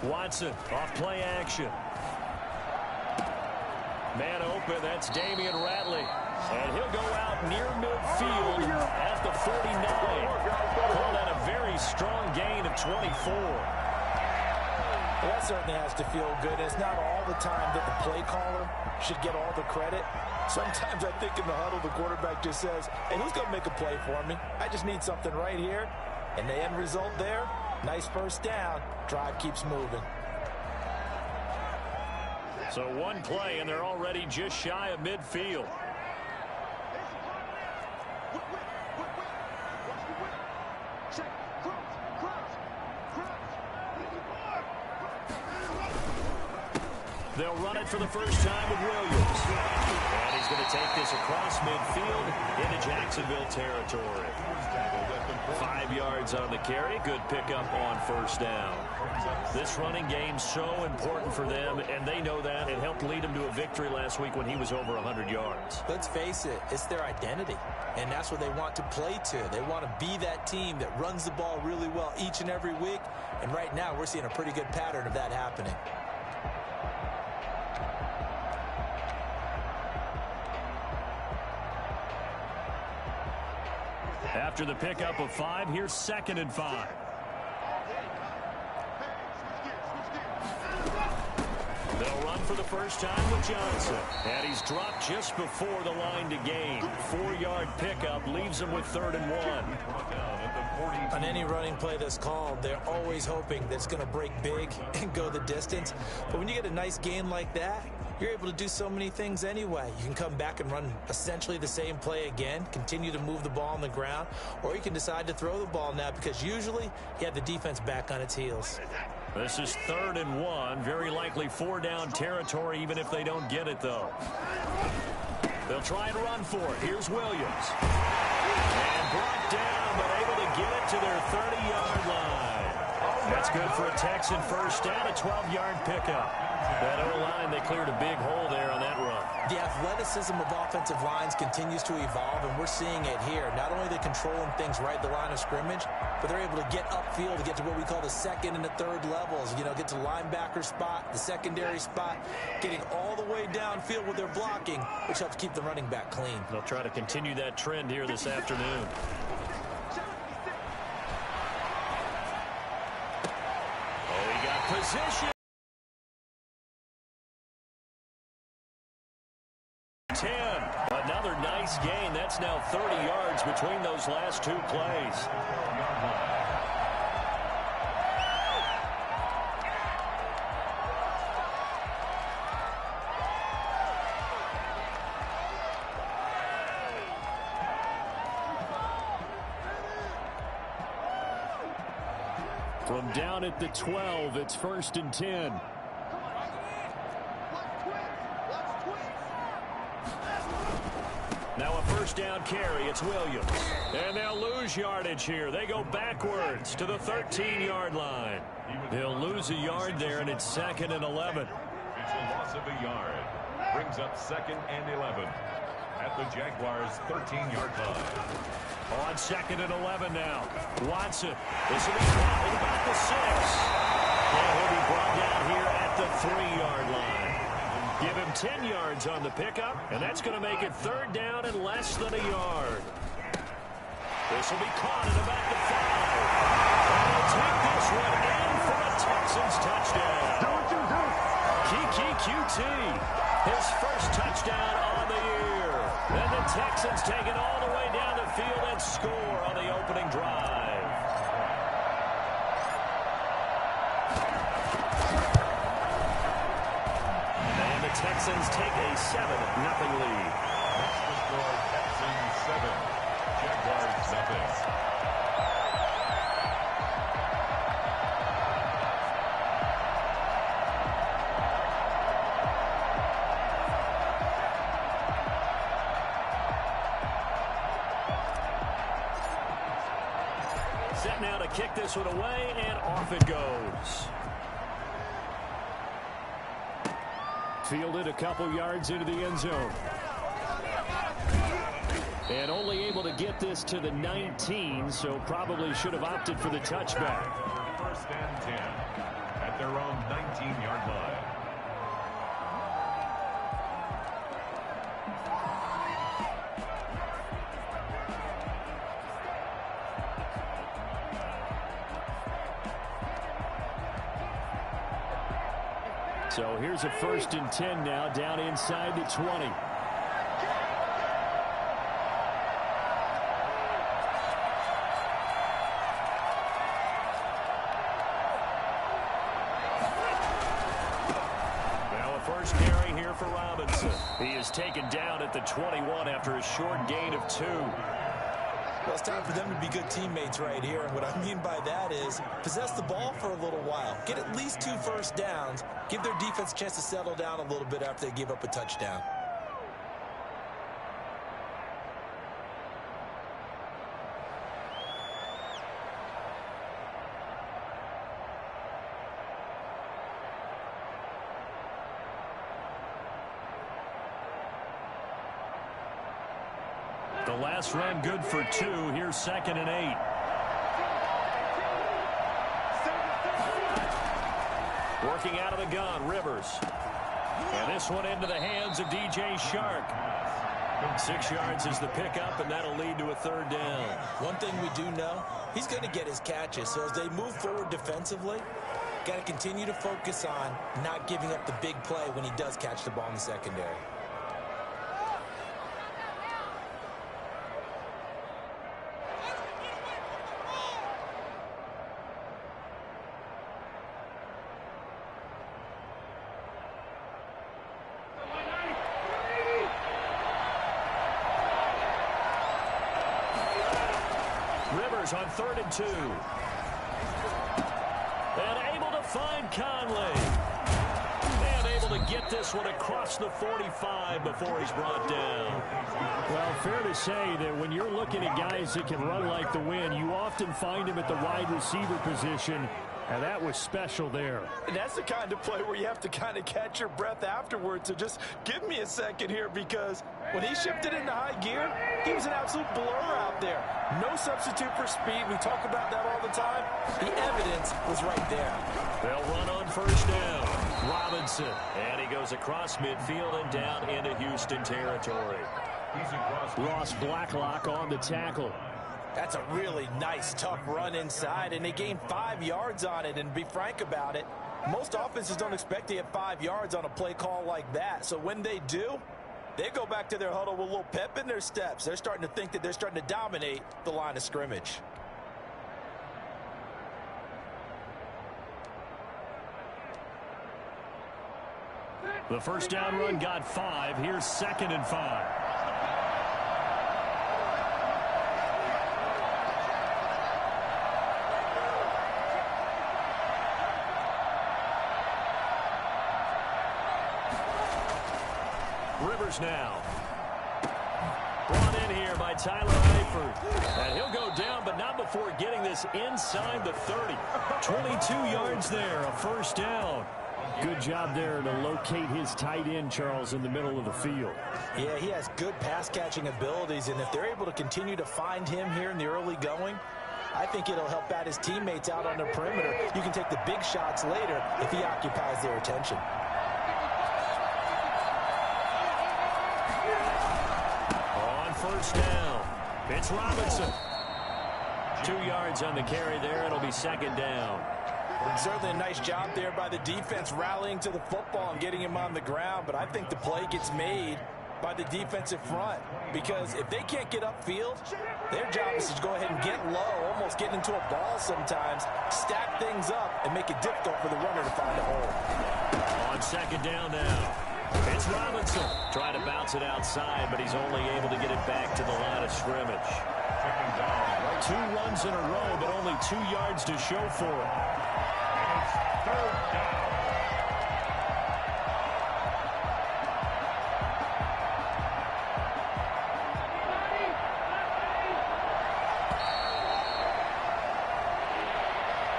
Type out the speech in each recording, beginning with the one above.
Watson off play action. Man open, that's Damian Ratley. And he'll go out near midfield at the 49. Call that a very strong gain of 24. Well, that certainly has to feel good. It's not all the time that the play caller should get all the credit. Sometimes I think in the huddle, the quarterback just says, hey, who's going to make a play for me? I just need something right here. And the end result there, nice first down. Drive keeps moving. So one play, and they're already just shy of midfield. They'll run it for the first time with Williams. And he's going to take this across midfield into Jacksonville territory. 5 yards on the carry. Good pickup on first down. This running game's so important for them, and they know that. It helped lead them to a victory last week when he was over 100 yards. Let's face it, it's their identity, and that's what they want to play to. They want to be that team that runs the ball really well each and every week, and right now we're seeing a pretty good pattern of that happening. After the pickup of 5, here's 2nd and 5. They'll run for the first time with Johnson. And he's dropped just before the line to gain. 4-yard pickup leaves him with 3rd and 1. On any running play that's called, they're always hoping that it's going to break big and go the distance. But when you get a nice gain like that, you're able to do so many things anyway. You can come back and run essentially the same play again, continue to move the ball on the ground, or you can decide to throw the ball now because usually you have the defense back on its heels. This is 3rd and 1. Very likely 4-down territory even if they don't get it, though. They'll try and run for it. Here's Williams. And brought down, but able to get it to their 30-yard line. That's good for a Texan first down, a 12-yard pickup. That O-line, they cleared a big hole there on that run. The athleticism of offensive lines continues to evolve, and we're seeing it here. Not only are they controlling things right at the line of scrimmage, but they're able to get upfield to get to what we call the 2nd and the 3rd levels. You know, get to the linebacker spot, the secondary spot, getting all the way downfield with their blocking, which helps keep the running back clean. They'll try to continue that trend here this afternoon. Oh, he got position. 10. Another nice gain. That's now 30 yards between those last 2 plays. From down at the 12, it's 1st and 10. Now a first down carry. It's Williams. And they'll lose yardage here. They go backwards to the 13-yard line. They'll lose a yard there, and it's 2nd and 11. It's a loss of a yard. Brings up 2nd and 11 at the Jaguars' 13-yard line. On 2nd and 11 now. Watson. This will be caught about the 6. And he'll be brought down here at the 3-yard line. Give him 10 yards on the pickup, and that's going to make it 3rd down and less than a yard. This will be caught at about the 5. And he'll take this one in for a Texans touchdown. Kiki QT, his first touchdown on the year. And the Texans take it all the way down the field and score on the opening drive. Texans take a 7-0 lead. That's the score. Texans 7, Jaguars 0. Set now to kick this one away, and off it goes. Fielded a couple yards into the end zone. And only able to get this to the 19, so probably should have opted for the touchback. 1st and 10 at their own 19-yard line. So here's a 1st and 10 now, down inside the 20. Now a first carry here for Robinson. He is taken down at the 21 after a short gain of 2. Well, it's time for them to be good teammates right here. And what I mean by that is possess the ball for a little while. Get at least 2 first downs. Give their defense a chance to settle down a little bit after they give up a touchdown. The last run good for 2. Here's 2nd and 8. Working out of the gun, Rivers. And this one into the hands of DJ Shark. 6 yards is the pickup, and that'll lead to a 3rd down. One thing we do know, he's going to get his catches. So as they move forward defensively, got to continue to focus on not giving up the big play when he does catch the ball in the secondary. On 3rd and 2. And able to find Conley. And able to get this one across the 45 before he's brought down. Well, fair to say that when you're looking at guys that can run like the wind, you often find him at the wide receiver position. And that was special there. And that's the kind of play where you have to kind of catch your breath afterwards. So just give me a second here, because when he shifted into high gear, he was an absolute blur out there. No substitute for speed. We talk about that all the time. The evidence was right there. They'll run on 1st down. Robinson. And he goes across midfield and down into Houston territory. Ross Blacklock on the tackle. That's a really nice, tough run inside, and they gained 5 yards on it. And to be frank about it, most offenses don't expect to get 5 yards on a play call like that. So when they do, they go back to their huddle with a little pep in their steps. They're starting to think that they're starting to dominate the line of scrimmage. The 1st down run got 5. Here's 2nd and 5. Rivers now. Brought in here by Tyler Eifert. And he'll go down, but not before getting this inside the 30. 22 yards there, a 1st down. Good job there to locate his tight end, Charles, in the middle of the field. Yeah, he has good pass-catching abilities, and if they're able to continue to find him here in the early going, I think it'll help out his teammates out on the perimeter. You can take the big shots later if he occupies their attention. On 1st down, it's Robinson. 2 yards on the carry there. It'll be 2nd down. Certainly a nice job there by the defense rallying to the football and getting him on the ground, but I think the play gets made by the defensive front, because if they can't get upfield, their job is to go ahead and get low, almost get into a ball sometimes, stack things up, and make it difficult for the runner to find a hole. On 2nd down now, it's Robinson. Trying to bounce it outside, but he's only able to get it back to the line of scrimmage. 2 runs in a row, but only 2 yards to show for it. 3rd down.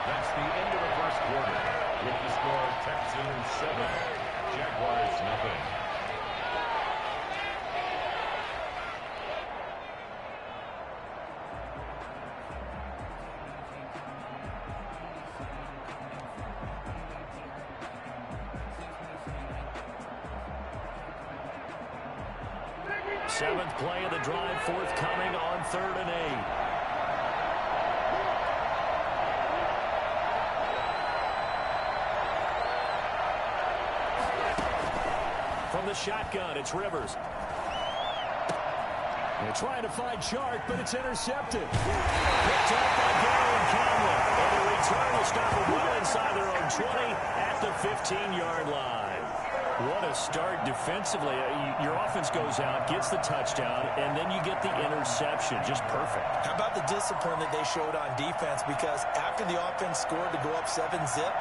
That's the end of the 1st quarter. With the score, Texans 7, Jaguars nothing. 7th play of the drive forthcoming on 3rd and 8. From the shotgun, it's Rivers. They're trying to find Shark, but it's intercepted. Picked up by Gary and Conley. And the return will stop them well inside their own 20 at the 15-yard line. What a start defensively. Your offense goes out, gets the touchdown, and then you get the interception. Just perfect. How about the discipline that they showed on defense? Because after the offense scored to go up 7-zip,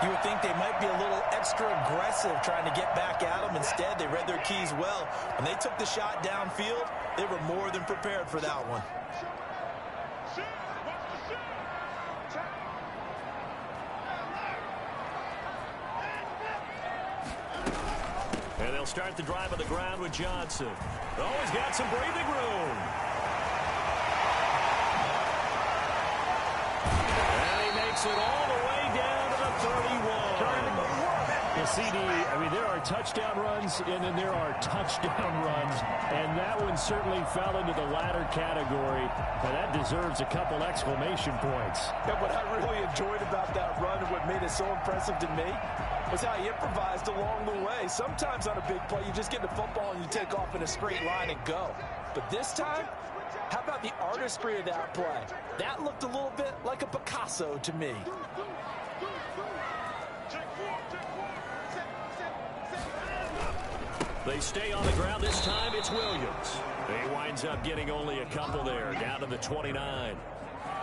you would think they might be a little extra aggressive trying to get back at them. Instead, they read their keys well. When they took the shot downfield, they were more than prepared for that one. And they'll start the drive on the ground with Johnson. Oh, he's got some breathing room. And he makes it all the way down to the 31. The CD, I mean, there are touchdown runs, and then there are touchdown runs, and that one certainly fell into the latter category, and that deserves a couple exclamation points. Yeah, what I really enjoyed about that run and what made it so impressive to me was how he improvised along the way. Sometimes on a big play, you just get the football and you take off in a straight line and go. But this time, how about the artistry of that play? That looked a little bit like a Picasso to me. They stay on the ground. This time it's Williams. He winds up getting only a couple there, down to the 29.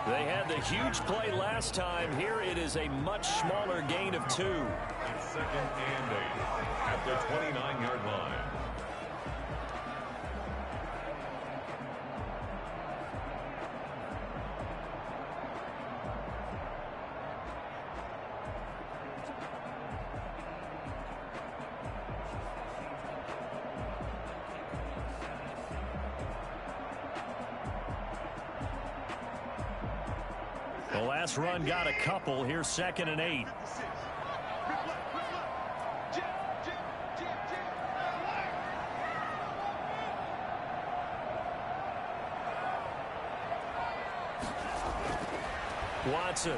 They had the huge play last time. Here it is a much smaller gain of 2. It's 2nd and 8 at the 29-yard line. The last run got a couple. Here's 2nd and 8. Watson.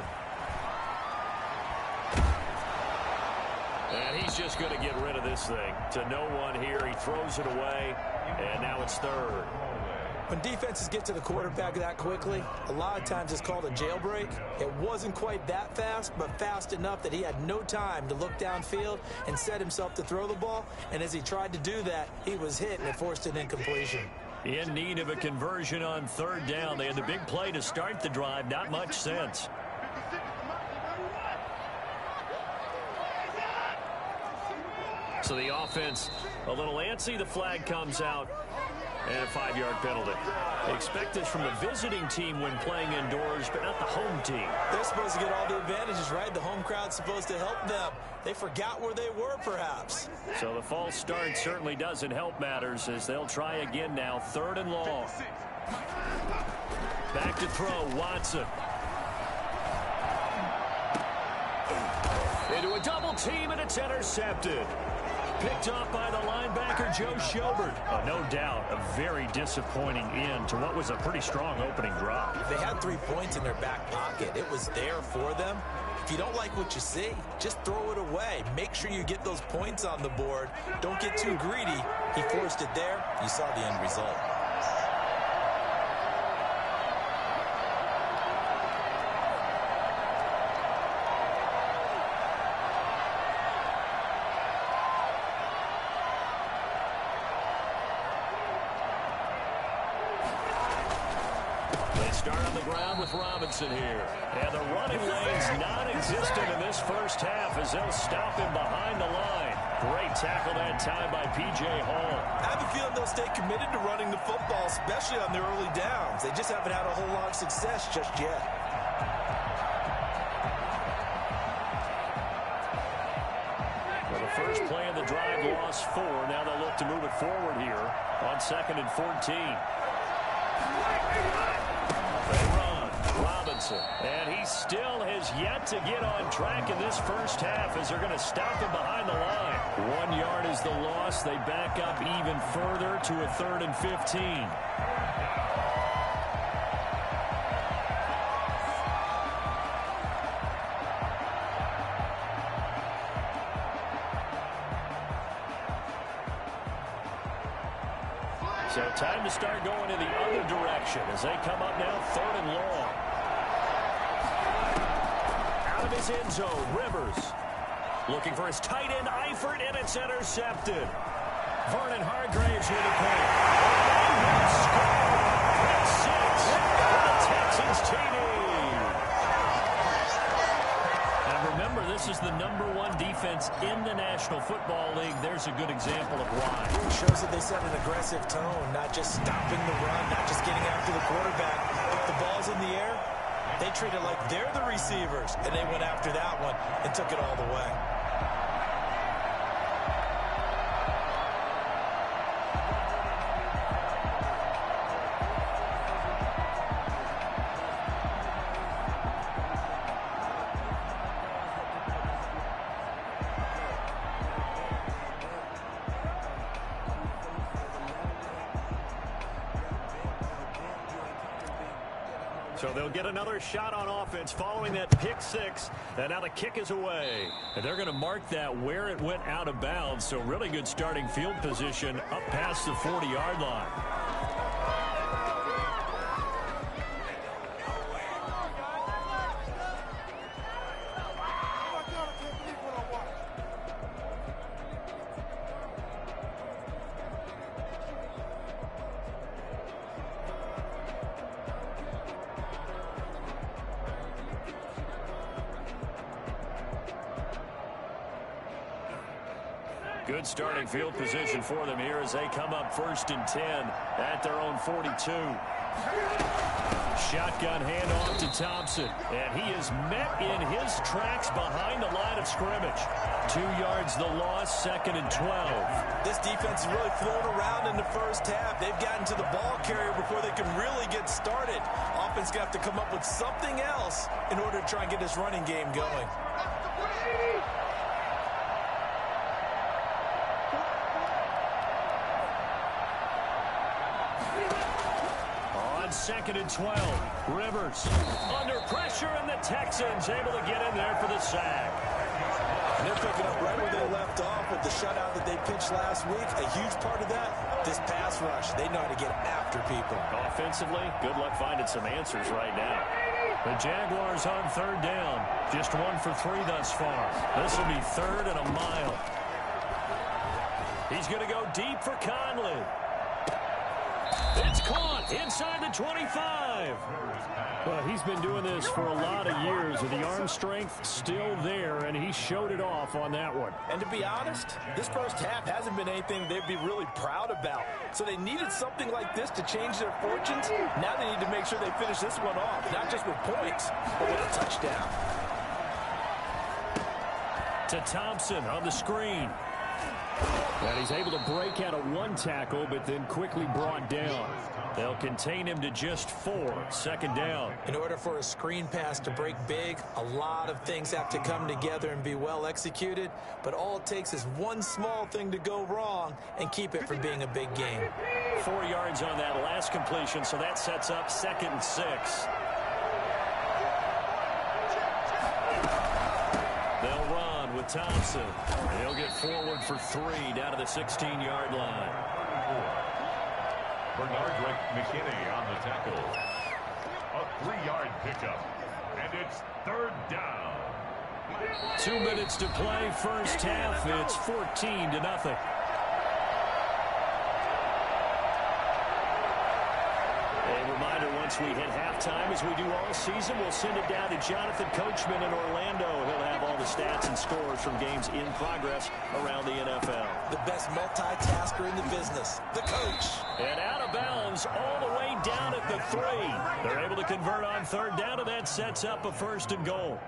And he's just going to get rid of this thing. To no one here. He throws it away. And now it's 3rd. When defenses get to the quarterback that quickly, a lot of times it's called a jailbreak. It wasn't quite that fast, but fast enough that he had no time to look downfield and set himself to throw the ball. And as he tried to do that, he was hit and it forced an incompletion. In need of a conversion on 3rd down. They had the big play to start the drive. Not much sense. So the offense a little antsy. The flag comes out. And a 5-yard penalty. They expect this from the visiting team when playing indoors, but not the home team. They're supposed to get all the advantages, right? The home crowd's supposed to help them. They forgot where they were, perhaps. So the false start certainly doesn't help matters as they'll try again now. 3rd and long. Back to throw. Watson. Into a double team, and it's intercepted. Picked up by the linebacker, Joe Schobert. Oh, no doubt, a very disappointing end to what was a pretty strong opening drop. They had 3 points in their back pocket. It was there for them. If you don't like what you see, just throw it away. Make sure you get those points on the board. Don't get too greedy. He forced it there. You saw the end result. Start on the ground with Robinson here. And the running lane's non-existent in this first half as they'll stop him behind the line. Great tackle that time by P.J. Hall. I have a feeling they'll stay committed to running the football, especially on their early downs. They just haven't had a whole lot of success just yet. Well, the first play of the drive lost 4. Now they'll look to move it forward here on 2nd and 14. They run. Robinson. Thompson. And he still has yet to get on track in this first half as they're going to stop him behind the line. 1 yard is the loss. They back up even further to a 3rd and 15. So time to start going in the other direction as they come up now 3rd and long. Out of his end zone, Rivers. Looking for his tight end, Eifert, and it's intercepted. Vernon Hargraves with a play. And he scores. 6 for the Texans TD. And remember, this is the #1 defense in the National Football League. There's a good example of why. It shows that they set an aggressive tone, not just stopping the run, not just getting after the quarterback. If the ball's in the air, they treat it like they're the receivers, and they went after that one and took it all the way. So they'll get another shot on offense following that pick 6. And now the kick is away. And they're going to mark that where it went out of bounds. So really good starting field position up past the 40-yard line. Good starting field position for them here as they come up 1st and 10 at their own 42. Shotgun handoff to Thompson. And he is met in his tracks behind the line of scrimmage. 2 yards the loss, 2nd and 12. This defense is really flown around in the first half. They've gotten to the ball carrier before they can really get started. Offense got to come up with something else in order to try and get this running game going. On 2nd and 12, Rivers under pressure, and the Texans able to get in there for the sack. And they're picking up right where they left off with the shutout that they pitched last week. A huge part of that, this pass rush. They know how to get after people. Offensively, good luck finding some answers right now. The Jaguars on 3rd down. Just 1 for 3 thus far. This will be 3rd and a mile. He's going to go deep for Conley. It's caught inside the 25. Well, he's been doing this for a lot of years, with the arm strength still there, and he showed it off on that one. And to be honest, this first half hasn't been anything they'd be really proud about. So they needed something like this to change their fortunes. Now they need to make sure they finish this one off, not just with points, but with a touchdown. To Thompson on the screen. And he's able to break out of 1 tackle, but then quickly brought down. They'll contain him to just 4. 2nd down. In order for a screen pass to break big, a lot of things have to come together and be well executed. But all it takes is one small thing to go wrong and keep it from being a big game. 4 yards on that last completion, so that sets up 2nd and 6. They'll run with Thompson. He'll get forward for 3 down to the 16-yard line. Bernard McKinney on the tackle. A 3-yard pickup. And it's 3rd down. 2 minutes to play, first half. It's 14-0. A reminder, once we hit halftime, as we do all season, we'll send it down to Jonathan Coachman in Orlando. He'll have all the stats and scores from games in progress around the NFL. The best multitasker in the business, the coach. And out of bounds all the way down at the 3. They're able to convert on 3rd down, and that sets up a 1st and goal.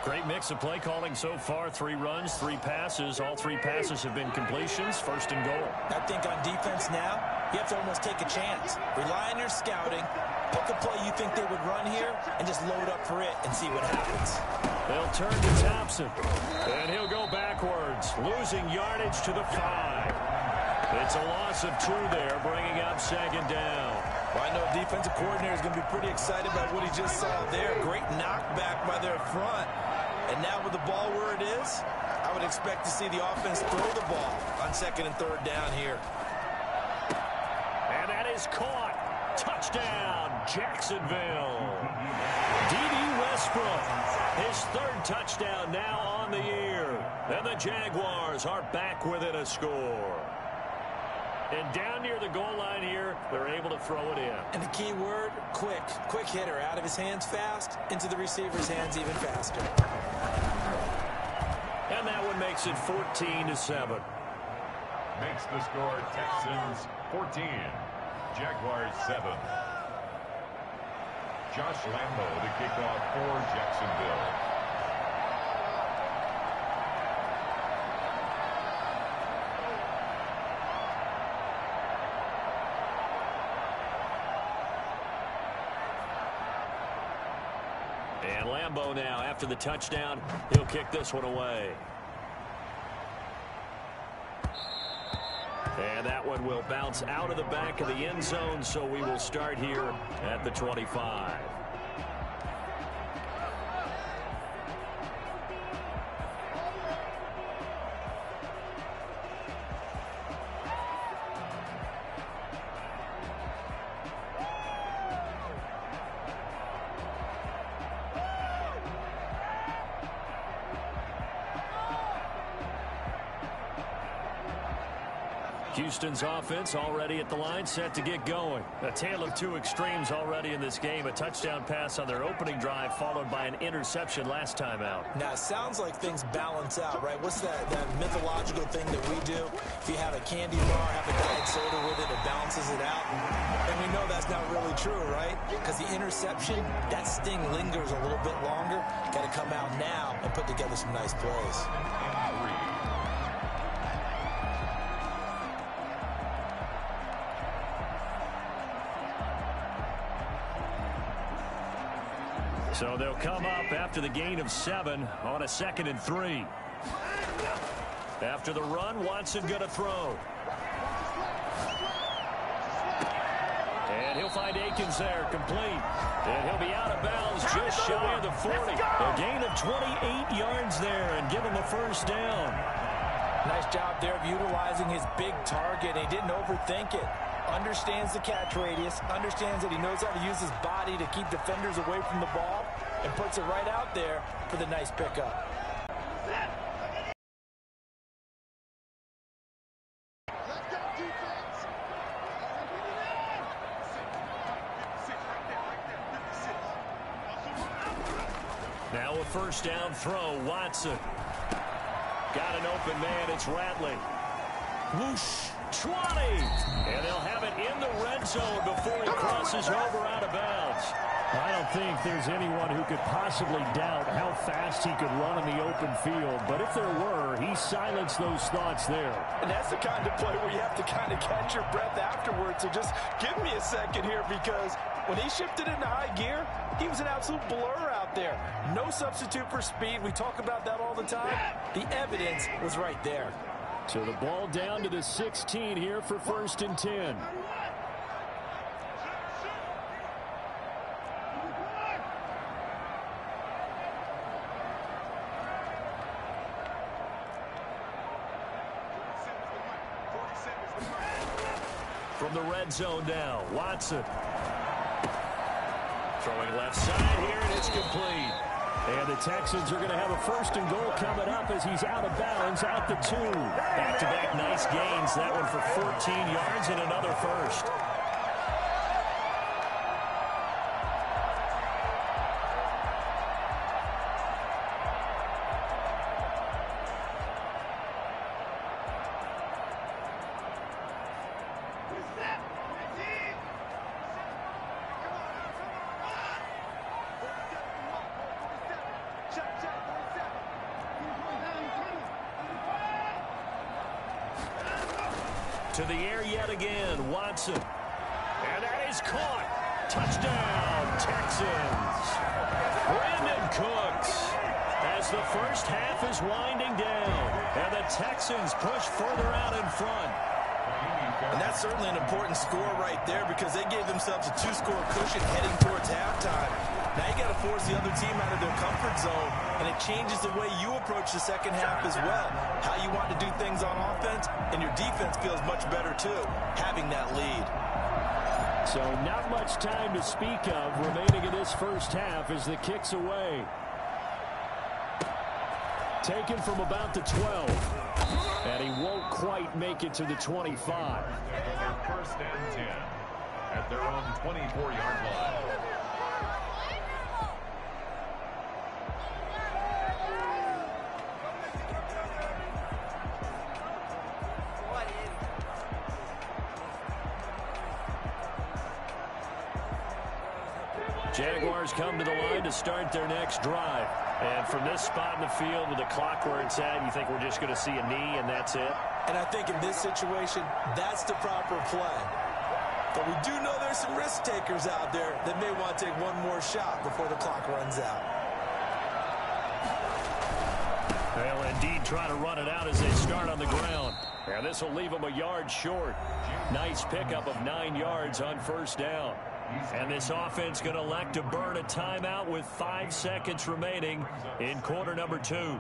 Great mix of play calling so far. 3 runs, 3 passes. All 3 passes have been completions. 1st and goal. I think on defense now, you have to almost take a chance. Rely on your scouting Pick a play you think they would run here and just load up for it and see what happens. They'll turn to Thompson, and he'll go backwards, losing yardage to the 5. It's a loss of 2 there, bringing up second down. Well, I know defensive coordinator is going to be pretty excited about what he just saw there. Great knockback by their front. And now with the ball where it is, I would expect to see the offense throw the ball on 2nd and 3rd down here. And that is caught. Touchdown, Jacksonville. Dno Westbrook, his 3rd touchdown now on the year. And the Jaguars are back within a score. And down near the goal line here, they're able to throw it in. And the key word, quick. Quick hitter. Out of his hands fast, into the receiver's hands even faster. And that one makes it 14-7. Makes the score Texans 14, Jaguars 7. Josh Lambo to kick off for Jacksonville. And Lambo now, after the touchdown, he'll kick this one away. And that one will bounce out of the back of the end zone, so we will start here at the 25. Houston's offense already at the line, set to get going. A tale of 2 extremes already in this game. A touchdown pass on their opening drive, followed by an interception last time out. Now, it sounds like things balance out, right? What's that mythological thing that we do? If you have a candy bar, have a diet soda with it, it balances it out. And we know that's not really true, right? Because the interception, that sting lingers a little bit longer. Got to come out now and put together some nice plays. So they'll come up after the gain of 7 on a 2nd and 3. After the run, Watson going to throw. And he'll find Akins there, complete. And he'll be out of bounds just shy of the 40. A gain of 28 yards there and give him a 1st down. Nice job there of utilizing his big target. He didn't overthink it. Understands the catch radius, understands that he knows how to use his body to keep defenders away from the ball, and puts it right out there for the nice pickup. Now a 1st down throw, Watson. Got an open man, it's Ratley. Whoosh. 20, and they'll have it in the red zone before he crosses over out of bounds. I don't think there's anyone who could possibly doubt how fast he could run in the open field, but if there were, he silenced those thoughts there. And that's the kind of play where you have to kind of catch your breath afterwards. So just give me a second here, because when he shifted into high gear, he was an absolute blur out there. No substitute for speed. We talk about that all the time. The evidence was right there. So the ball down to the 16 here for 1st and 10. From the red zone now, Watson. Throwing left side here, and it's complete. And the Texans are going to have a 1st and goal coming up as he's out of bounds out the 2. Back-to-back nice gains. That one for 14 yards and another 1st. To the air yet again, Watson. And that is caught. Touchdown, Texans. Brandon Cooks as the first half is winding down. And the Texans push further out in front. And that's certainly an important score right there because they gave themselves a 2-score cushion heading towards halftime. Now you got to force the other team out of their comfort zone, and it changes the way you approach the second half as well. How you want to do things on offense, and your defense feels much better too, having that lead. So not much time to speak of remaining in this first half as the kick's away. Taken from about the 12. And he won't quite make it to the 25. First and 10 at their own 24-yard line. Jaguars come to the line to start their next drive. And from this spot in the field with the clock where it's at, you think we're just going to see a knee and that's it? And I think in this situation, that's the proper play. But we do know there's some risk takers out there that may want to take one more shot before the clock runs out. They'll indeed try to run it out as they start on the ground. And this will leave them a yard short. Nice pickup of 9 yards on first down. And this offense going to elect to burn a timeout with 5 seconds remaining in quarter number 2.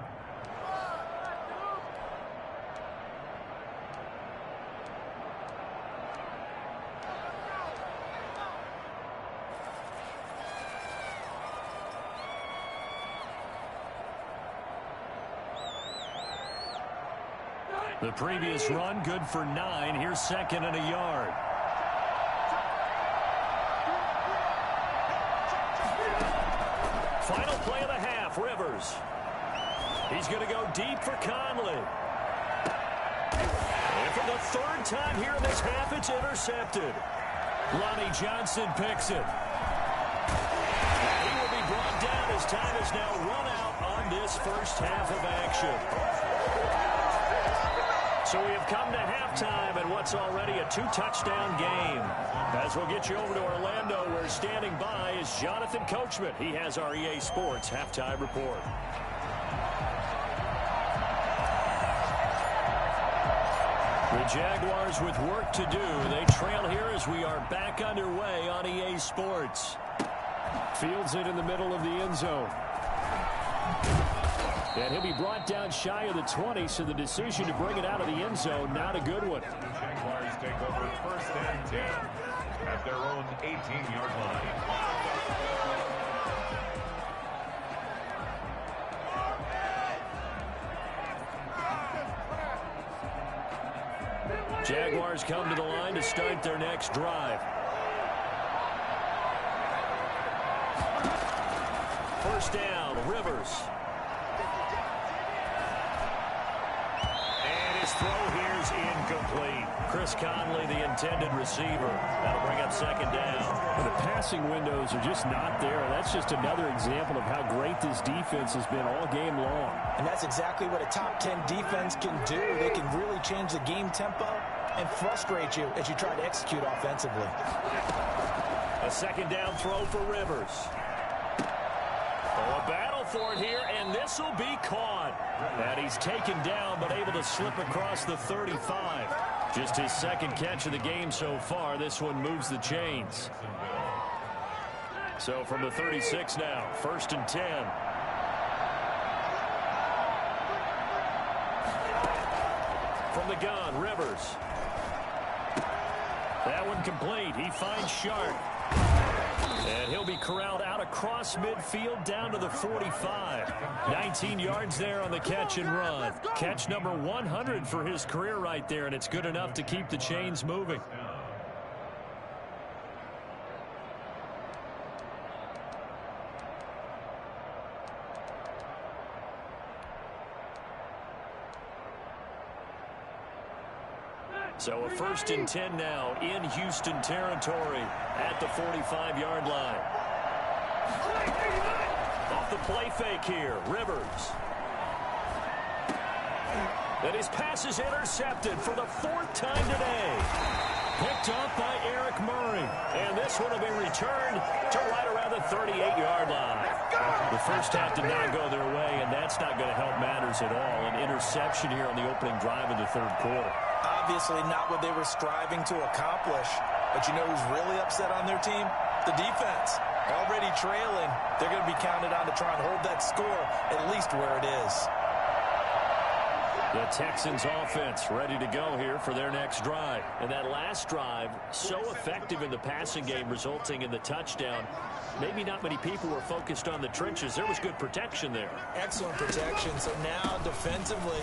The previous run good for 9. Here's second and a yard. Final play of the half, Rivers. He's going to go deep for Conley. And for the 3rd time here in this half, it's intercepted. Lonnie Johnson picks it. And he will be brought down as time is now run out on this first half of action. So we have come to halftime and what's already a 2-touchdown game. As we'll get you over to Orlando, where standing by is Jonathan Coachman. He has our EA Sports halftime report. The Jaguars with work to do. They trail here as we are back underway on EA Sports. Fields it in the middle of the end zone. And he'll be brought down shy of the 20, so the decision to bring it out of the end zone, not a good one. The Jaguars take over first and 10 at their own 18-yard line. Jaguars come to the line to start their next drive. First down, Rivers. Throw here's incomplete. Chris Conley, the intended receiver. That'll bring up second down. The passing windows are just not there. That's just another example of how great this defense has been all game long. And that's exactly what a top 10 defense can do. They can really change the game tempo and frustrate you as you try to execute offensively. A second down throw for Rivers. Oh, a battle for it here, and this will be caught. And he's taken down, but able to slip across the 35. Just his second catch of the game so far. This one moves the chains. So from the 36 now, first and 10. From the gun, Rivers. That one complete. He finds Sharp. And he'll be corralled out across midfield down to the 45. 19 yards there on the catch and run. Catch number 100 for his career right there, and it's good enough to keep the chains moving. So a first and 10 now in Houston territory at the 45-yard line. Off the play fake here, Rivers. And his pass is intercepted for the 4th time today. Picked up by Eric Murray. And this one will be returned to right around the 38-yard line. The first half did not go their way, and that's not going to help matters at all. An interception here on the opening drive of the third quarter. Obviously not what they were striving to accomplish. But you know who's really upset on their team? The defense. Already trailing. They're going to be counted on to try and hold that score at least where it is. The Texans offense ready to go here for their next drive. And that last drive, so effective in the passing game, resulting in the touchdown. Maybe not many people were focused on the trenches. There was good protection there. Excellent protection. So now defensively,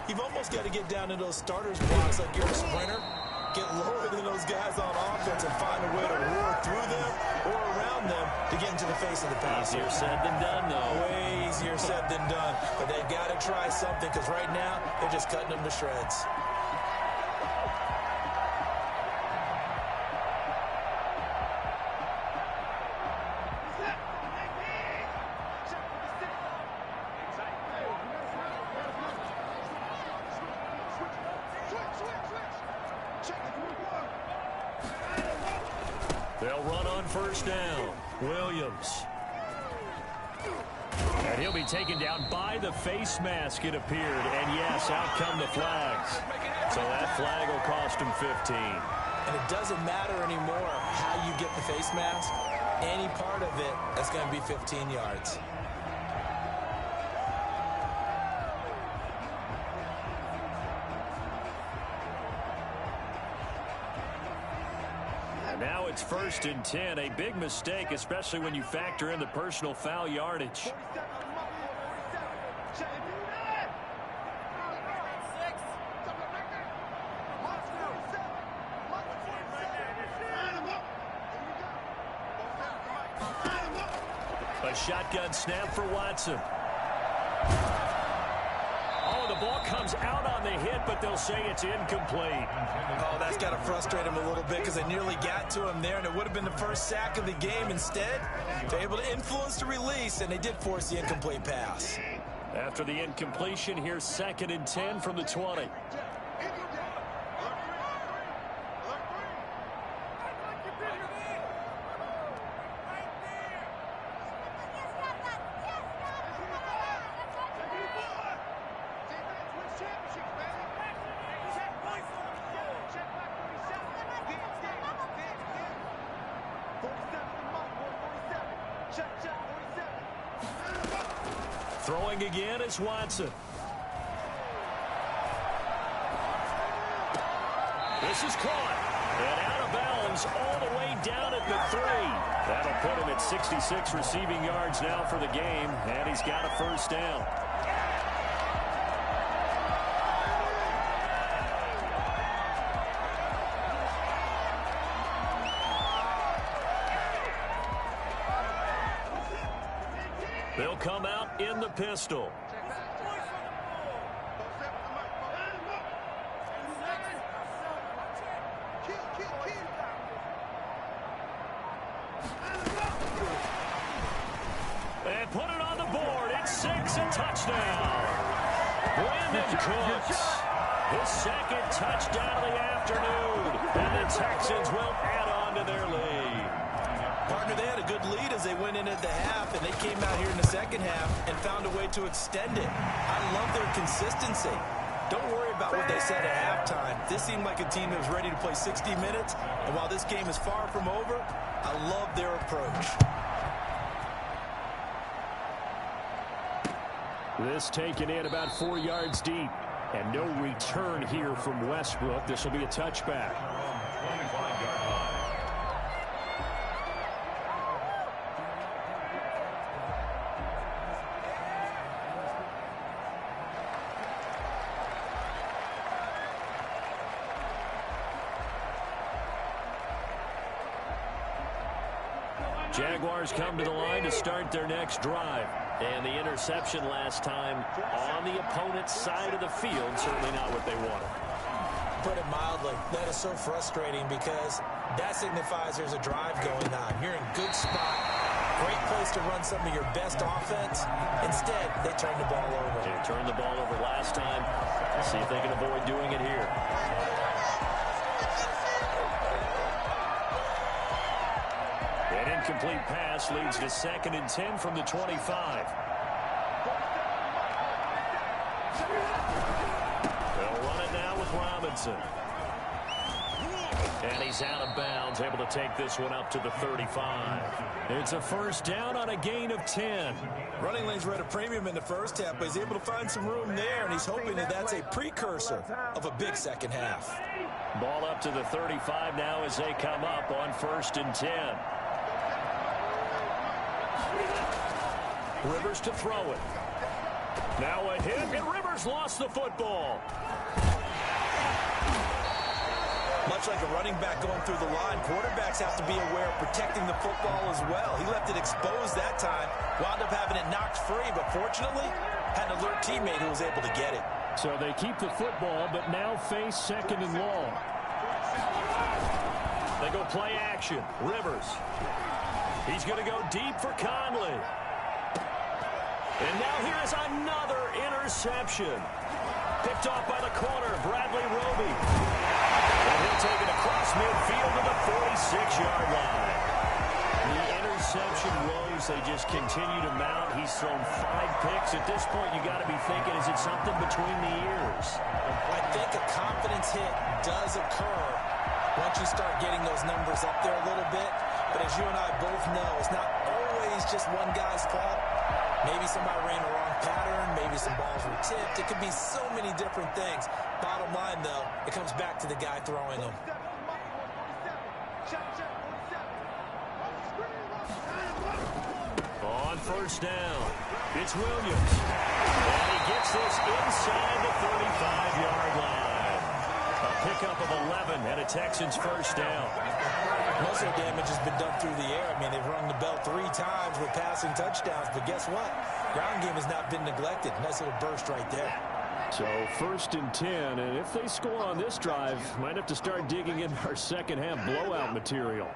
you've almost got to get down into those starters blocks like you're a sprinter. Get lower than those guys on offense and find a way to roar through them or around them to get into the face of the passer. Easier said than done, though. Way easier said than done. But they've got to try something because right now they're just cutting them to shreds. They'll run on first down. Williams. And he'll be taken down by the face mask, it appeared. And yes, out come the flags. So that flag will cost him 15. And it doesn't matter anymore how you get the face mask. Any part of it, that's going to be 15 yards. Now it's 1st and 10. A big mistake, especially when you factor in the personal foul yardage. A shotgun snap for Watson. Oh, the ball comes out on the hit, but they'll say it's incomplete. Oh, that's got to frustrate him a little bit because they nearly got to him there, and it would have been the first sack of the game. Instead, they're able to influence the release, and they did force the incomplete pass. After the incompletion, here's 2nd and 10 from the 20. Throwing again is Watson. This is caught. And out of bounds all the way down at the 3. That'll put him at 66 receiving yards now for the game. And he's got a first down. They'll come out in the pistol. And put it on the board. It's 6, a touchdown. Brandon Cooks, his 2nd touchdown of the afternoon. And the Texans will add on to their lead. Partner, they had a good lead as they went in at the half, and they came out here in the second half and found a way to extend it. I love their consistency. Don't worry about what they said at halftime. This seemed like a team that was ready to play 60 minutes, and while this game is far from over, I love their approach. This taken in about 4 yards deep, and no return here from Westbrook. This will be a touchback. 25-yard line. Jaguars come to the line to start their next drive. And the interception last time on the opponent's side of the field, certainly not what they wanted. Put it mildly, that is so frustrating because that signifies there's a drive going on. You're in good spot. Great place to run some of your best offense. Instead, they turn the ball over. They turned the ball over last time. Let's see if they can avoid doing it here. incomplete pass leads to 2nd and 10 from the 25. They'll run it now with Robinson. And he's out of bounds, able to take this one up to the 35. It's a first down on a gain of 10. Running lanes were at a premium in the first half, but he's able to find some room there, and he's hoping that that's a precursor of a big second half. Ball up to the 35 now as they come up on 1st and 10. Rivers to throw it. Now a hit, and Rivers lost the football. Much like a running back going through the line, quarterbacks have to be aware of protecting the football as well. He left it exposed that time, wound up having it knocked free, but fortunately, had an alert teammate who was able to get it. So they keep the football, but now face 2nd and long. They go play action. Rivers. He's going to go deep for Conley. And now here is another interception. Picked off by the corner, Bradley Roby. And he'll take it across midfield to the 46-yard line. The interception woes, they just continue to mount. He's thrown 5 picks. At this point, you got to be thinking, is it something between the ears? I think a confidence hit does occur once you start getting those numbers up there a little bit. But as you and I both know, it's not always just one guy's fault. Maybe somebody ran the wrong pattern. Maybe some balls were tipped. It could be so many different things. Bottom line, though, it comes back to the guy throwing them. On 1st down, it's Williams. And he gets this inside the 35-yard line. A pickup of 11 and a Texans 1st down. Most of the damage has been done through the air. I mean, they've rung the bell 3 times with passing touchdowns, but guess what? Ground game has not been neglected. Nice little burst right there. So 1st and 10, and if they score on this drive, might have to start digging in our second half blowout material.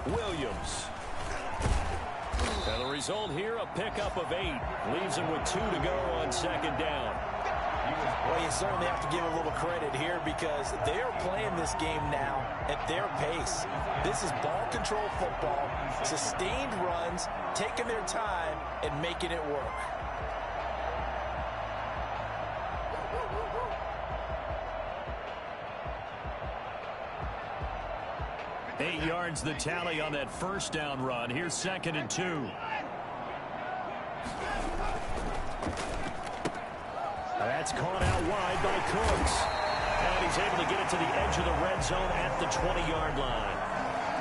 Williams. And the result here, a pickup of 8. Leaves him with 2 to go on 2nd down. Well, you certainly have to give a little credit here because they are playing this game now at their pace. This is ball control football, sustained runs, taking their time and making it work. Eight yards the tally on that 1st down run. Here's 2nd and 2. That's caught out wide by Cooks. And he's able to get it to the edge of the red zone at the 20-yard line.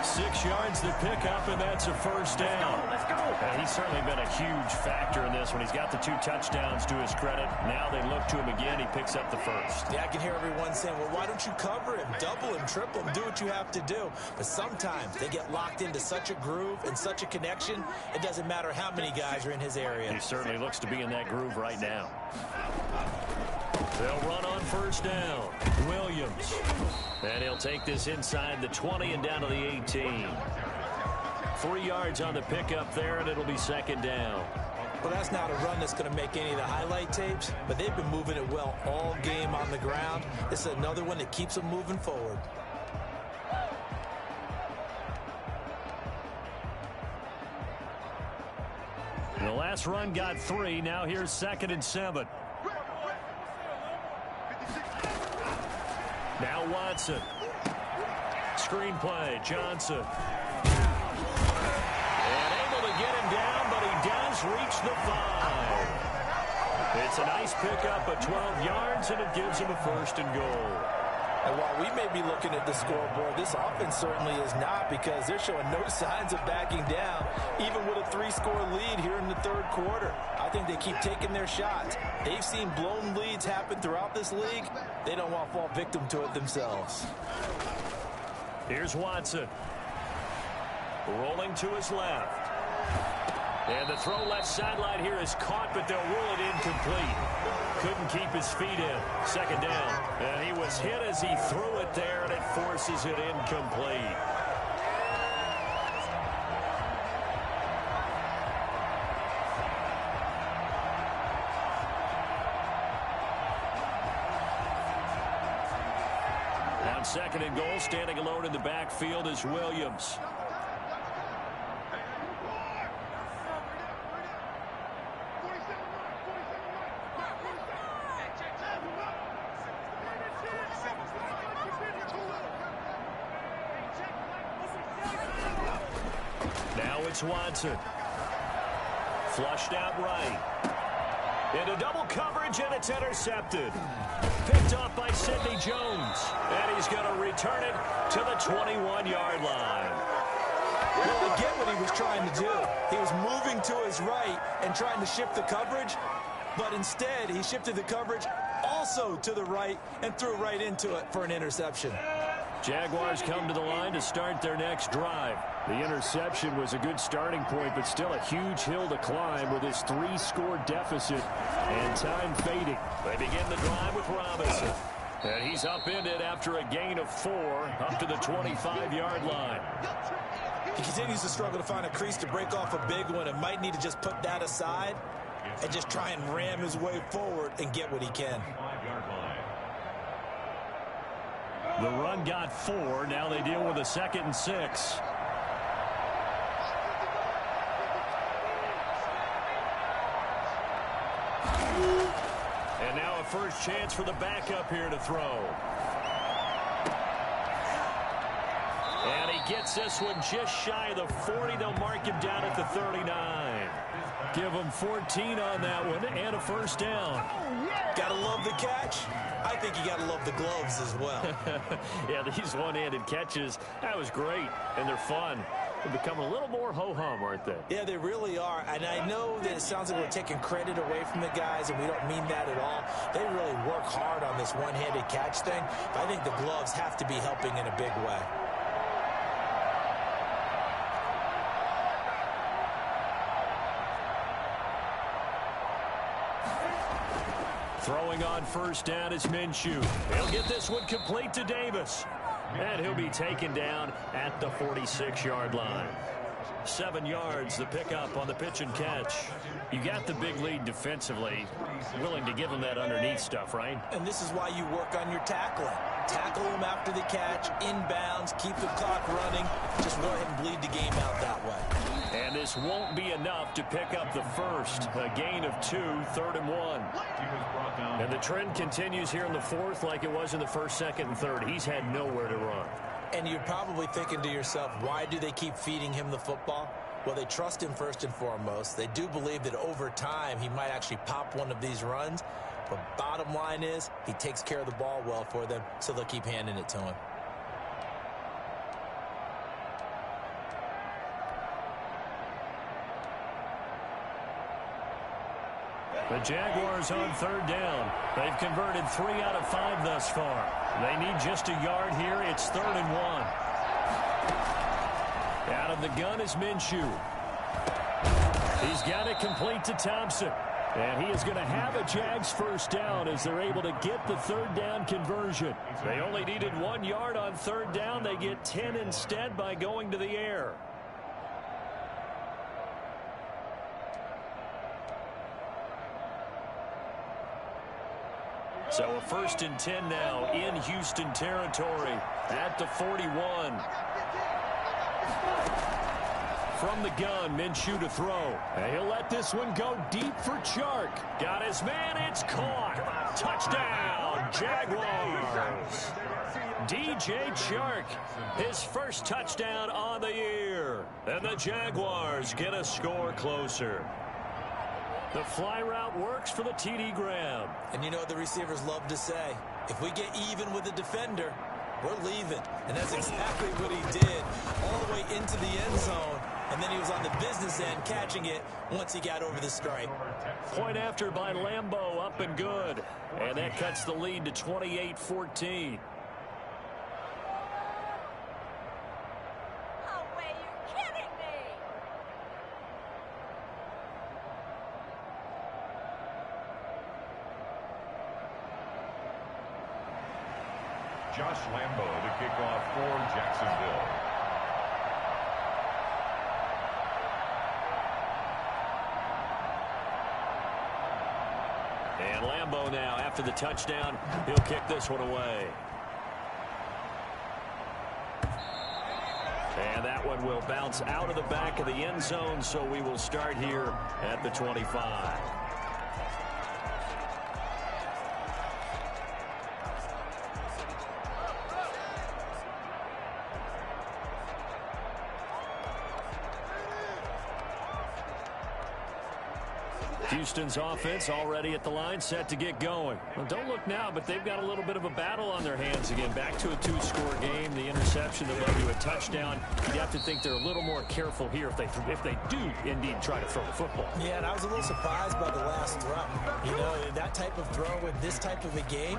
6 yards the pickup, and that's a 1st down. Let's go. And he's certainly been a huge factor in this one. He's got the 2 touchdowns to his credit. Now they look to him again. He picks up the 1st. Yeah, I can hear everyone saying, well, why don't you cover him, double him, triple him, do what you have to do. But sometimes they get locked into such a groove and such a connection, it doesn't matter how many guys are in his area. He certainly looks to be in that groove right now. They'll run on 1st down. Williams. And he'll take this inside the 20 and down to the 18. 3 yards on the pickup there, and it'll be 2nd down. Well, that's not a run that's going to make any of the highlight tapes, but they've been moving it well all game on the ground. This is another one that keeps them moving forward. The last run got 3. Now here's 2nd and 7. Now Watson. Screen play. Johnson. And able to get him down, but he does reach the 5. It's a nice pickup of 12 yards, and it gives him a 1st and goal. And while we may be looking at the scoreboard, this offense certainly is not, because they're showing no signs of backing down, even with a 3-score lead here in the 3rd quarter. I think they keep taking their shots. They've seen blown leads happen throughout this league. They don't want to fall victim to it themselves. Here's Watson. Rolling to his left. And the throw left sideline here is caught, but they'll rule it incomplete. Couldn't keep his feet in. 2nd down. And he was hit as he threw it there, and it forces it incomplete. On second and goal, standing alone in the backfield is Williams. Now it's Watson. Flushed out right. Into double coverage, and it's intercepted. Picked off by Sidney Jones. And he's going to return it to the 21-yard line. Well, I get what he was trying to do. He was moving to his right and trying to shift the coverage, but instead he shifted the coverage also to the right and threw right into it for an interception. Jaguars come to the line to start their next drive. The interception was a good starting point, but still a huge hill to climb with his 3-score deficit and time fading. They begin the drive with Robinson. And he's upended after a gain of 4 up to the 25-yard line. He continues to struggle to find a crease to break off a big one and might need to just put that aside and just try and ram his way forward and get what he can. The run got 4. Now they deal with a 2nd and 6. And now a first chance for the backup here to throw. And he gets this one just shy of the 40. They'll mark him down at the 39. Give him 14 on that one and a first down. Gotta love the catch. I think you gotta love the gloves as well. Yeah, these one-handed catches, that was great, and they're fun. They're becoming a little more ho-hum, aren't they? Yeah, they really are. And I know that it sounds like we're taking credit away from the guys, and we don't mean that at all. They really work hard on this one-handed catch thing, but I think the gloves have to be helping in a big way. Throwing on first down is Minshew. He'll get this one complete to Davis. And he'll be taken down at the 46-yard line. 7 yards, the pickup on the pitch and catch. You got the big lead defensively. Willing to give him that underneath stuff, right? And this is why you work on your tackling. Tackle him after the catch, inbounds, keep the clock running. Just go ahead and bleed the game out that way. And this won't be enough to pick up the first. A gain of 2, 3rd and 1. And the trend continues here in the 4th like it was in the 1st, 2nd, and 3rd. He's had nowhere to run. And you're probably thinking to yourself, why do they keep feeding him the football? Well, they trust him first and foremost. They do believe that over time he might actually pop one of these runs. But bottom line is he takes care of the ball well for them, so they'll keep handing it to him. The Jaguars on 3rd down. They've converted 3 out of 5 thus far. They need just a yard here. It's 3rd and 1. Out of the gun is Minshew. He's got it complete to Thompson. And he is going to have a Jags first down as they're able to get the 3rd down conversion. They only needed 1 yard on 3rd down. They get 10 instead by going to the air. So a 1st and 10 now in Houston territory at the 41. From the gun, Minshew to throw. And he'll let this one go deep for Chark. Got his man, it's caught. Touchdown, Jaguars. DJ Chark, his first touchdown on the year. And the Jaguars get a score closer. The fly route works for the TD grab. And you know what the receivers love to say? If we get even with the defender, we're leaving. And that's exactly what he did all the way into the end zone. And then he was on the business end catching it once he got over the stripe. Point after by Lambeau, up and good. And that cuts the lead to 28-14. Josh Lambeau to kick off for Jacksonville. And Lambeau now, after the touchdown, he'll kick this one away. And that one will bounce out of the back of the end zone, so we will start here at the 25. Houston's offense already at the line, set to get going. Well, don't look now, but they've got a little bit of a battle on their hands again. Back to a two-score game. The interception that led to a touchdown. You'd have to think they're a little more careful here if they do indeed try to throw the football. Yeah, and I was a little surprised by the last throw. You know, that type of throw in this type of a game,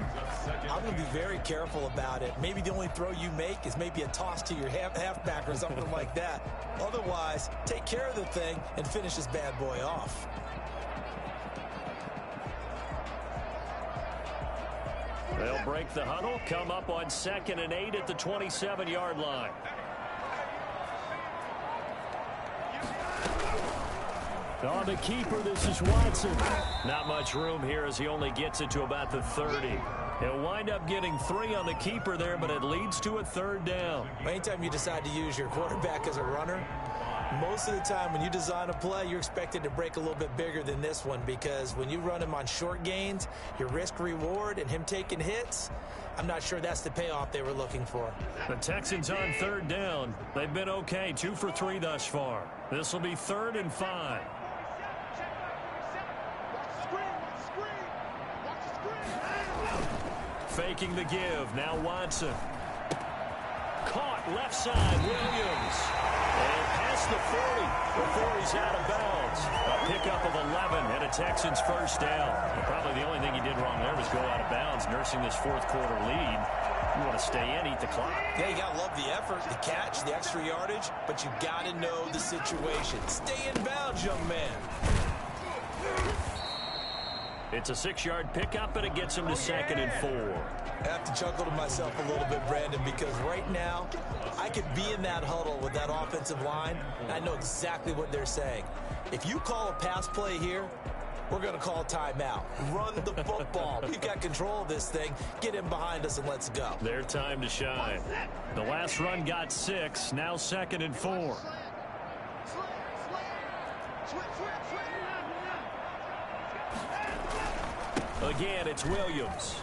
I'm going to be very careful about it. Maybe the only throw you make is maybe a toss to your halfback or something like that. Otherwise, take care of the thing and finish this bad boy off. They'll break the huddle, come up on 2nd and 8 at the 27-yard line. On the keeper, this is Watson. Not much room here as he only gets it to about the 30. He'll wind up getting 3 on the keeper there, but it leads to a 3rd down. Anytime you decide to use your quarterback as a runner, most of the time when you design a play, you're expected to break a little bit bigger than this one, because when you run him on short gains, your risk-reward and him taking hits, I'm not sure that's the payoff they were looking for. The Texans on 3rd down. They've been okay, 2 for 3 thus far. This will be 3rd and 5. Faking the give. Now Watson. Caught left side. Williams. And past the 40 before he's out of bounds. A pickup of 11 and a Texans 1st down. And probably the only thing he did wrong there was go out of bounds, nursing this 4th quarter lead. You want to stay in, eat the clock. Yeah, you got to love the effort, the catch, the extra yardage, but you got to know the situation. Stay in bounds, young man. It's a 6-yard pickup, and it gets him to 2nd and 4. I have to chuckle to myself a little bit, Brandon, because right now I could be in that huddle with that offensive line, and I know exactly what they're saying. If you call a pass play here, we're going to call a timeout. Run the football. We've got control of this thing. Get in behind us and let's go. Their time to shine. The last run got 6, now 2nd and 4. Again, it's Williams.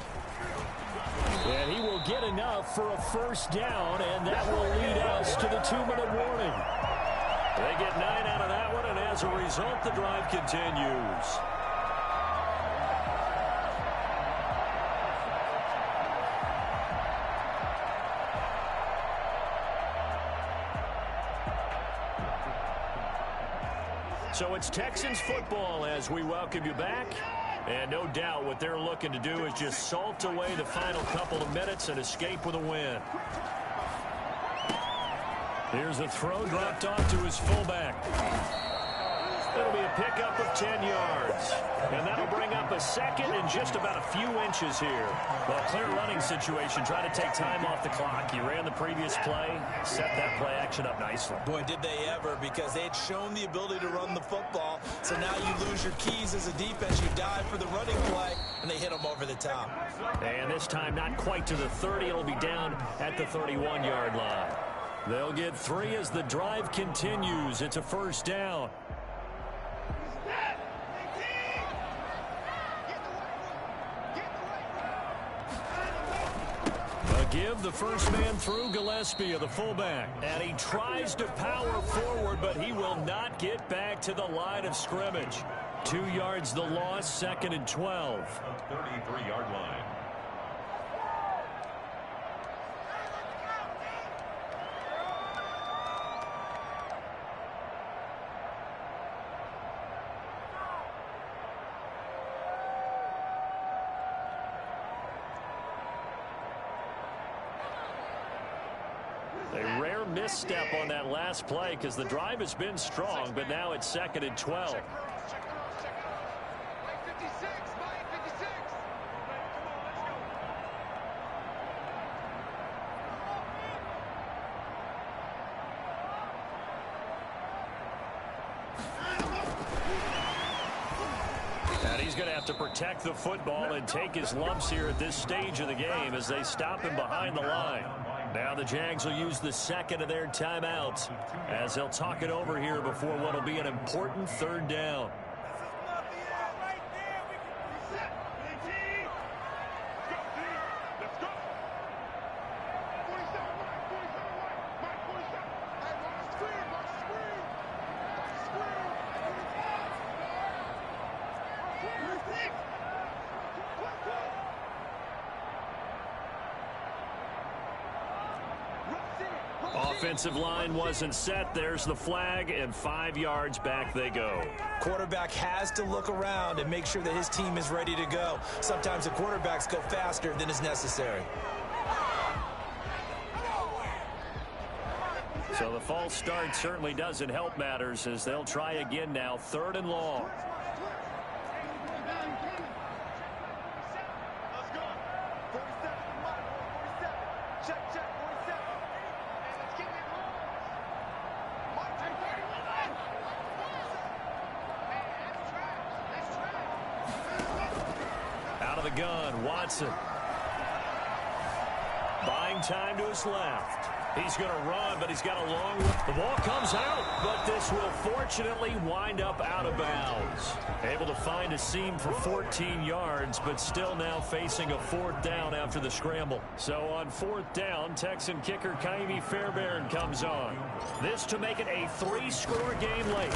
And he will get enough for a 1st down, and that will lead us to the 2-minute warning. They get 9 out of that one, and as a result, the drive continues. So it's Texans football as we welcome you back. And no doubt what they're looking to do is just salt away the final couple of minutes and escape with a win. Here's a throw dropped off to his fullback. It'll be a pickup of 10 yards. And that'll bring up a 2nd and just about a few inches here. Well, clear running situation. Try to take time off the clock. You ran the previous play, set that play action up nicely. Boy, did they ever, because they had shown the ability to run the football. So now you lose your keys as a defense. You dive for the running play, and they hit them over the top. And this time not quite to the 30. It'll be down at the 31-yard line. They'll get 3 as the drive continues. It's a 1st down. Give the first man through, Gillespie of the fullback. And he tries to power forward, but he will not get back to the line of scrimmage. 2 yards the loss, 2nd and 12. 33-yard line. A rare misstep on that last play because the drive has been strong, but now it's 2nd and 12. And he's going to have to protect the football and take his lumps here at this stage of the game as they stop him behind the line. Now the Jags will use the second of their timeouts as they'll talk it over here before what will be an important third down. Offensive line wasn't set. There's the flag, and 5 yards back they go. Quarterback has to look around and make sure that his team is ready to go. Sometimes the quarterbacks go faster than is necessary. So the false start certainly doesn't help matters as they'll try again now, 3rd and long. Out of the gun, Watson. Buying time to his left. He's going to run, but he's got a long way. The ball comes out, but this will fortunately wind up out of bounds. Able to find a seam for 14 yards, but still now facing a 4th down after the scramble. So on 4th down, Texan kicker Kaimi Fairbairn comes on. This to make it a 3-score game late.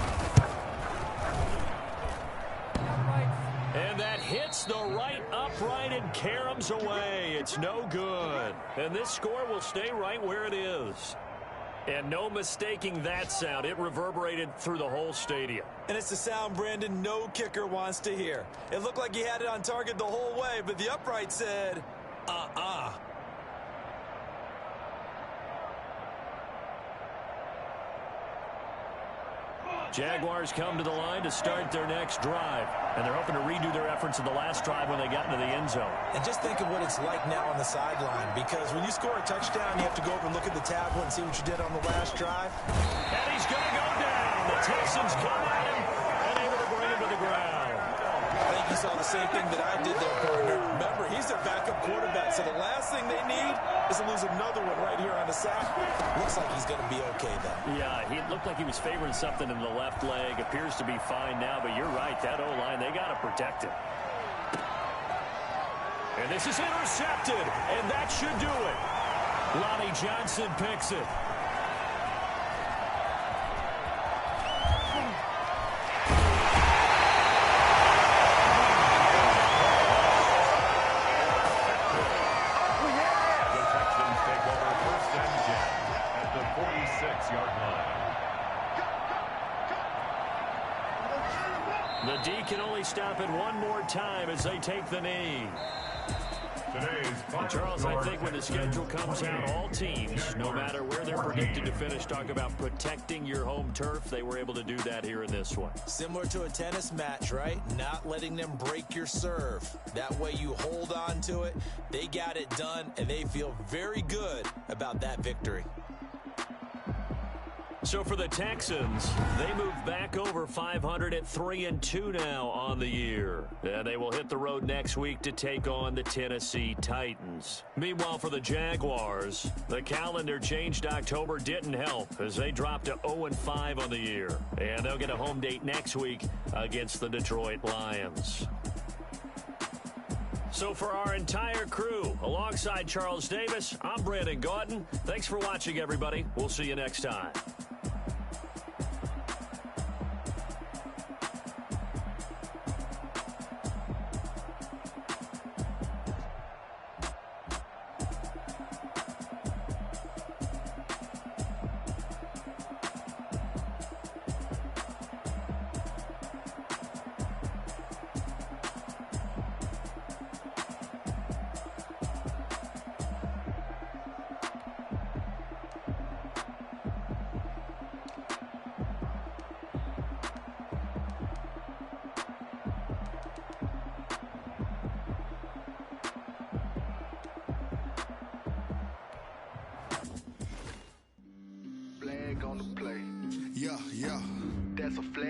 And that hits the right upright and caroms away. It's no good. And this score will stay right where it is. And no mistaking that sound. It reverberated through the whole stadium. And it's the sound, Brandon, no kicker wants to hear. It looked like he had it on target the whole way, but the upright said, Jaguars come to the line to start their next drive. And they're hoping to redo their efforts in the last drive when they got into the end zone. And just think of what it's like now on the sideline, because when you score a touchdown, you have to go over and look at the tablet and see what you did on the last drive. And he's going to go down. The Texans come at him and able to bring him to the ground. I think you saw the same thing that I did there, partner. Remember, he's their backup quarterback, so the last thing they need is to lose another one right here on the sack. Looks like he's going to be okay, though. Yeah, he looked like he was favoring something in the left leg. Appears to be fine now, but you're right. That O-line, they got to protect him. And this is intercepted, and that should do it. Lonnie Johnson picks it. The D can only stop it one more time as they take the knee. And Charles, I think when the schedule comes out, all teams, no matter where they're predicted to finish, talk about protecting your home turf. They were able to do that here in this one. Similar to a tennis match, right? Not letting them break your serve. That way you hold on to it. They got it done, and they feel very good about that victory. So for the Texans, they move back over 500 at 3-2 now on the year. And they will hit the road next week to take on the Tennessee Titans. Meanwhile, for the Jaguars, the calendar changed. October didn't help as they dropped to 0-5 on the year. And they'll get a home date next week against the Detroit Lions. So for our entire crew, alongside Charles Davis, I'm Brandon Gaudin. Thanks for watching, everybody. We'll see you next time. On the play. Yeah, that's a flag.